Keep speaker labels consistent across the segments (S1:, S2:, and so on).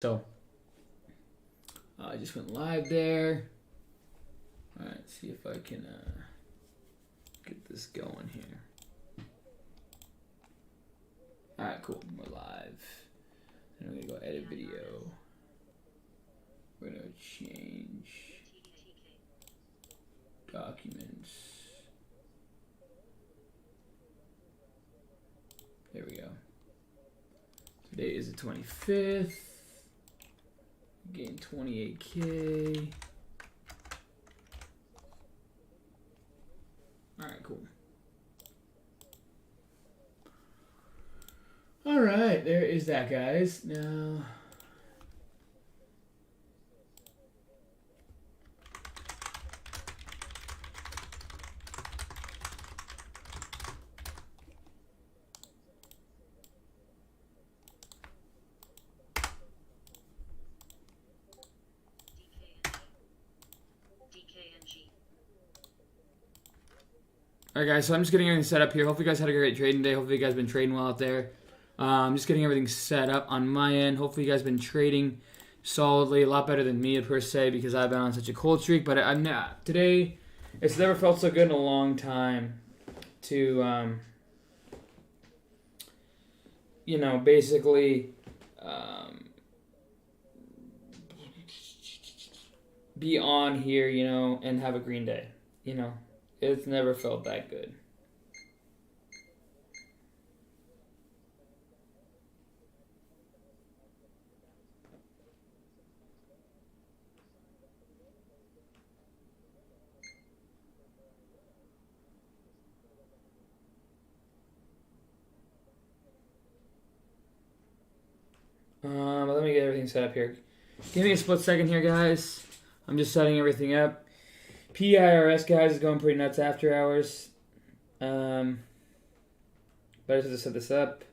S1: So I just went live there. All right, see if I can get this going here. All right, cool. We're live. And I'm gonna go edit video. We're gonna change documents. There we go. Today is the 25th. Gain 28K. Alright, cool. Alright, there is that, guys. Now, alright, guys, so I'm just getting everything set up here. Hopefully you guys had a great trading day. Hopefully you guys have been trading well out there. I'm just getting everything set up on my end. Hopefully you guys have been trading solidly, a lot better than me per se, because I've been on such a cold streak. But I'm not. Today, it's never felt so good in a long time to, you know, basically be on here, you know, and have a green day. You know, it's never felt that good. Let me get everything set up here. Give me a split second here, guys. I'm just setting everything up. PIRS, guys, is going pretty nuts after hours. But I just have to set this up.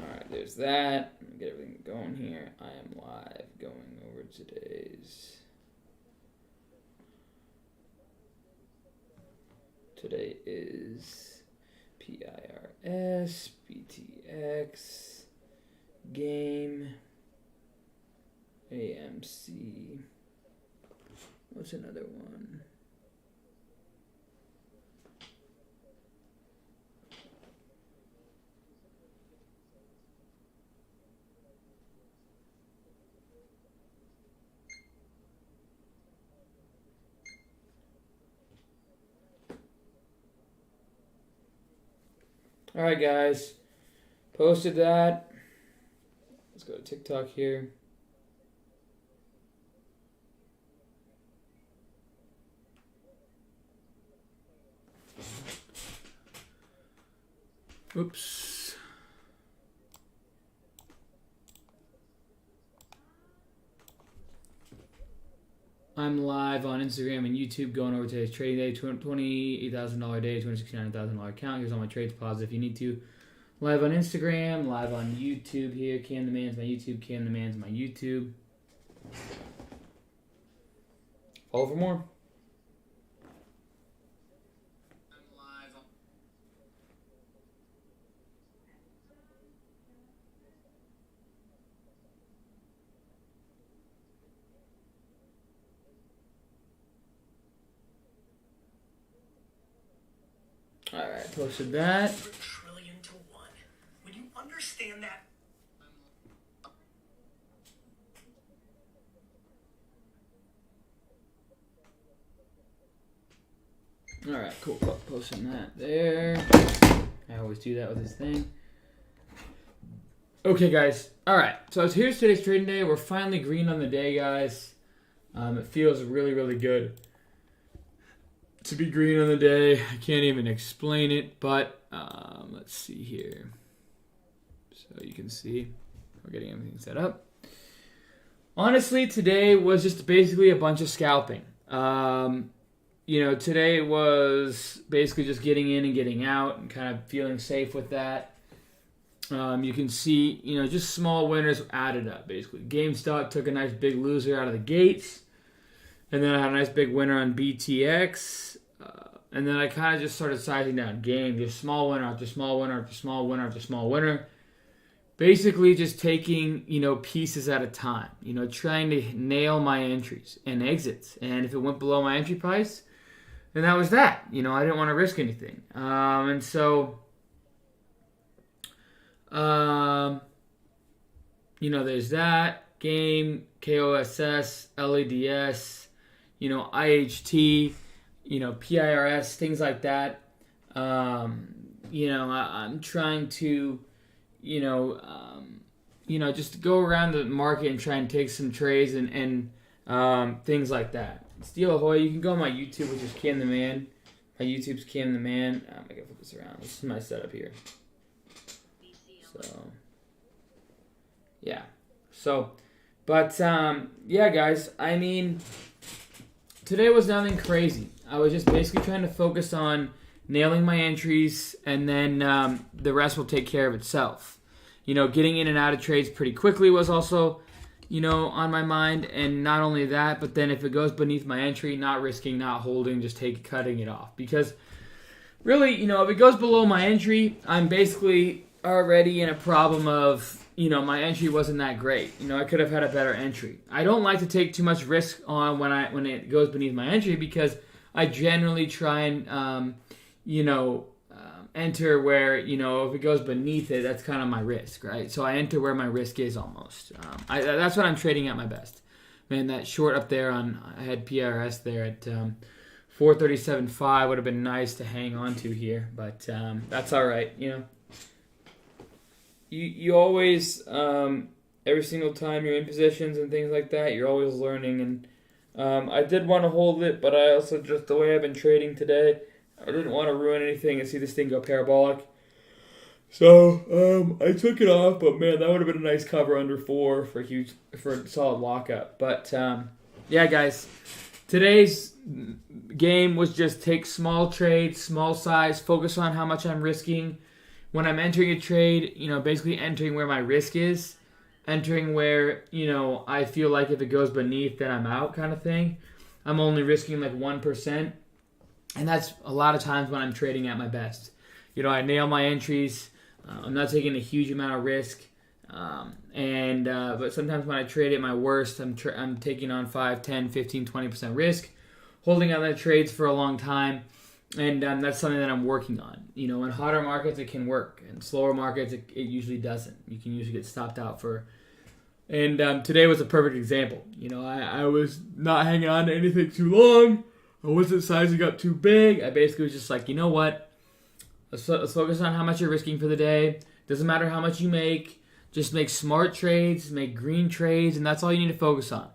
S1: Alright, there's that. Let me get everything going here. I am live going over today's. Today is PIRS, BTX, game, AMC. What's another one? Alright, guys. Posted that. Let's go to TikTok here. Oops. I'm live on Instagram and YouTube going over today's trading day. $28,000 day, $269,000 account. Here's all my trades. Pause if you need to. Live on Instagram, live on YouTube here. Cam the Man's my YouTube. Cam the Man's my YouTube. Follow for more. Alright, posted that.
S2: Trillion to one. When you understand that.
S1: Alright, cool. Posting that there. I always do that with this thing. Okay, guys. Alright, so here's today's trading day. We're finally green on the day, guys. It feels really, really good to be green on the day. I can't even explain it, but let's see here. So you can see we're getting everything set up. Honestly, today was just basically a bunch of scalping. You know, today was basically just getting in and getting out and kind of feeling safe with that. You can see, you know, just small winners added up, basically. GameStop took a nice big loser out of the gates. And then I had a nice big winner on BTX. And then I kind of just started sizing down game. Just small winner after small winner after small winner after small winner. basically just taking, pieces at a time, trying to nail my entries and exits. And if it went below my entry price, then that was that. I didn't want to risk anything. And so, there's that. Game, KOSS, LADS, IHT, PIRS, things like that. I'm trying to, just go around the market and try and take some trades and things like that. Steel Ahoy, you can go on my YouTube, which is Cam the Man. My YouTube's Cam the Man. I'm going to flip this around. This is my setup here. So, yeah. So, but, yeah, guys, I mean, today was nothing crazy. I was just basically trying to focus on nailing my entries, and then the rest will take care of itself. Getting in and out of trades pretty quickly was also, on my mind. And not only that, but then if it goes beneath my entry, not risking, not holding, just cutting it off. Because really, if it goes below my entry, I'm basically already in a problem of, my entry wasn't that great. I could have had a better entry. I don't like to take too much risk on when it goes beneath my entry, because I generally try and, enter where, if it goes beneath it, that's kind of my risk, right? So I enter where my risk is almost. That's what I'm trading at my best. Man, that short up there I had PRS there at 437.5 would have been nice to hang on to here, but that's all right, You always, every single time you're in positions and things like that, you're always learning. And I did want to hold it, but I also, just the way I've been trading today, I didn't want to ruin anything and see this thing go parabolic. So I took it off, but man, that would have been a nice cover under 4 for a solid lockup. But yeah, guys, today's game was just take small trades, small size, focus on how much I'm risking. When I'm entering a trade, basically entering where my risk is, entering where, I feel like if it goes beneath, then I'm out kind of thing. I'm only risking like 1%. And that's a lot of times when I'm trading at my best. I nail my entries. I'm not taking a huge amount of risk. But sometimes when I trade at my worst, I'm taking on 5, 10, 15, 20% risk, holding on the trades for a long time. And that's something that I'm working on. In hotter markets, it can work. In slower markets, it usually doesn't. You can usually get stopped out for. And today was a perfect example. I was not hanging on to anything too long. I wasn't sizing up too big. I basically was just like, you know what? Let's focus on how much you're risking for the day. Doesn't matter how much you make. Just make smart trades, make green trades, and that's all you need to focus on.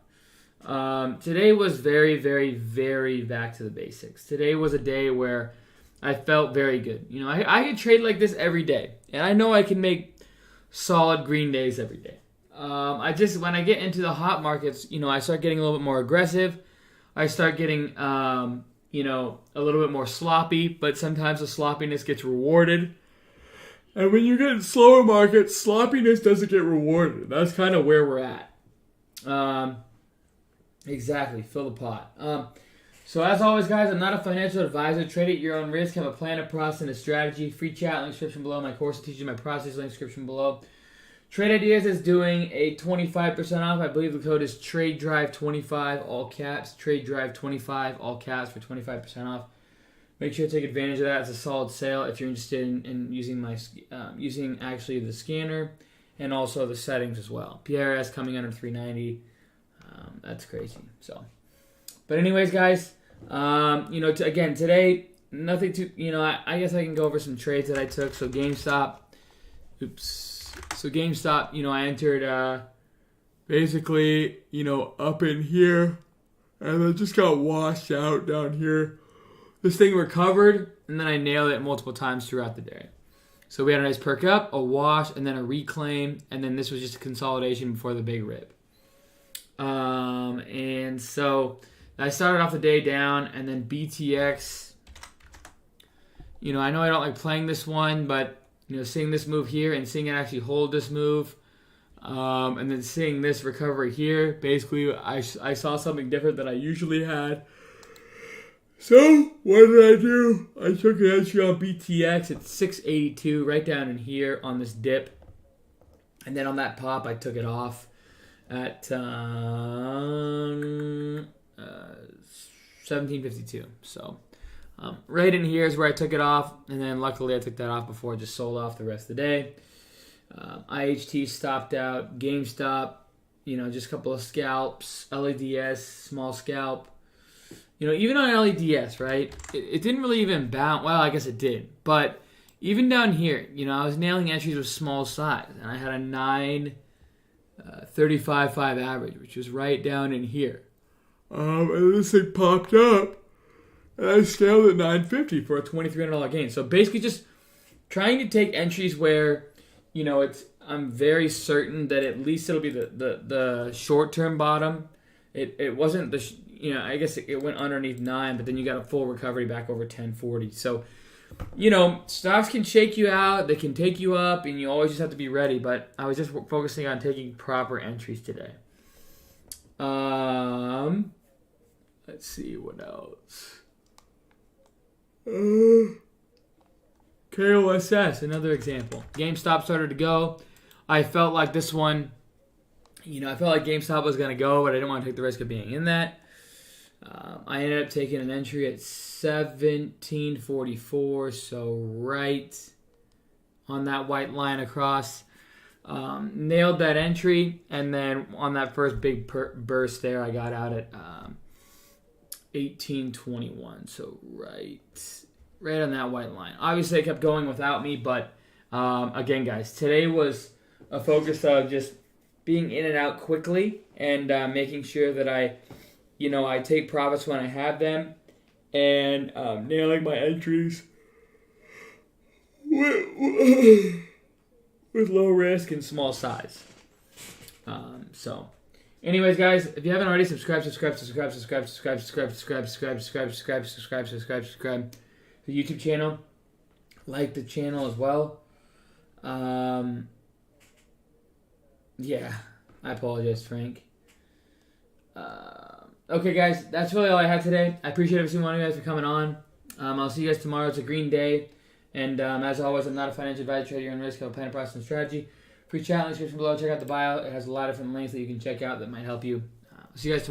S1: Today was very, very, very back to the basics. Today was a day where I felt very good. I could trade like this every day, and I know I can make solid green days every day. When I get into the hot markets, I start getting a little bit more aggressive. I start getting, a little bit more sloppy, but sometimes the sloppiness gets rewarded. And when you get in slower markets, sloppiness doesn't get rewarded. That's kind of where we're at. Exactly. Fill the pot. So as always, guys, I'm not a financial advisor. Trade at your own risk. Have a plan, a process, and a strategy. Free chat, link description below. My course will teach you my process, link description below. Trade Ideas is doing a 25% off. I believe the code is TradeDrive25, all caps. TradeDrive25, all caps for 25% off. Make sure to take advantage of that. It's a solid sale if you're interested in using using actually the scanner and also the settings as well. PRS coming under 390. That's crazy. So, but anyways, guys, again today, nothing too. I guess I can go over some trades that I took. So GameStop. So GameStop, I entered basically, up in here, and then just got washed out down here. This thing recovered, and then I nailed it multiple times throughout the day. So we had a nice perk up, a wash, and then a reclaim, and then this was just a consolidation before the big rip. And so I started off the day down, and then BTX. I know I don't like playing this one, but seeing this move here and seeing it actually hold this move, and then seeing this recovery here, basically I saw something different than I usually had. So what did I do? I took an entry on BTX at 682, right down in here on this dip. And then on that pop, I took it off at 17.52. So right in here is where I took it off, and then luckily I took that off before I just sold off the rest of the day. IHT stopped out, GameStop, just a couple of scalps, LEDS, small scalp. Even on LEDS, right? It didn't really even bounce. Well, I guess it did, but even down here, I was nailing entries with small size, and I had a 9.35.5 average, which was right down in here. And this thing popped up, and I scaled at 950 for a $2,300 gain. So basically, just trying to take entries where, I'm very certain that at least it'll be the short-term bottom. It wasn't I guess it went underneath 9, but then you got a full recovery back over 1040. So, stocks can shake you out, they can take you up, and you always just have to be ready. But I was just focusing on taking proper entries today. Let's see what else. KOSS, another example. GameStop started to go. I felt like this one, I felt like GameStop was going to go, but I didn't want to take the risk of being in that. I ended up taking an entry at 17.44, so right on that white line across. Nailed that entry, and then on that first big burst there, I got out at 18.21, so right on that white line. Obviously, it kept going without me, but again, guys, today was a focus of just being in and out quickly and making sure that I take profits when I have them, and nailing my entries with low risk and small size. So, anyways, guys, if you haven't already, subscribe to the YouTube channel. Like the channel as well. Yeah, I apologize, Frank. Okay, guys, that's really all I had today. I appreciate every single one of you guys for coming on. I'll see you guys tomorrow. It's a green day. And as always, I'm not a financial advisor, trader. You're on risk of a plan, process, and strategy. Free chat in the description below. Check out the bio. It has a lot of different links that you can check out that might help you. See you guys tomorrow.